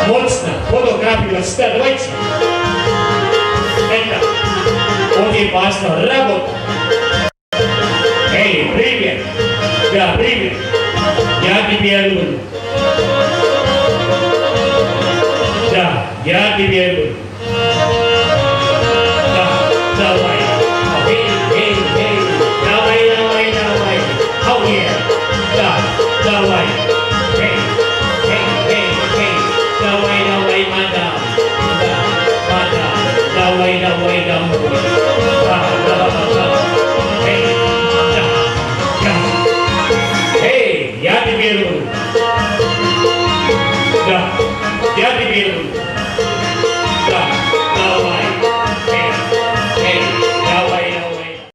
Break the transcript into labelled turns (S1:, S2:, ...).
S1: Мощно, фотографию давайте. Это очень важно, работа. Эй, привет. Да, привет. Я тебе люблю. Да, я тебе люблю. Да, давай. Эй, эй, эй. Давай, давай, давай. Oh yeah. Да, давай. Эй, эй, эй, эй. Давай, давай, мадам. Да, мадам. Давай, давай, давай.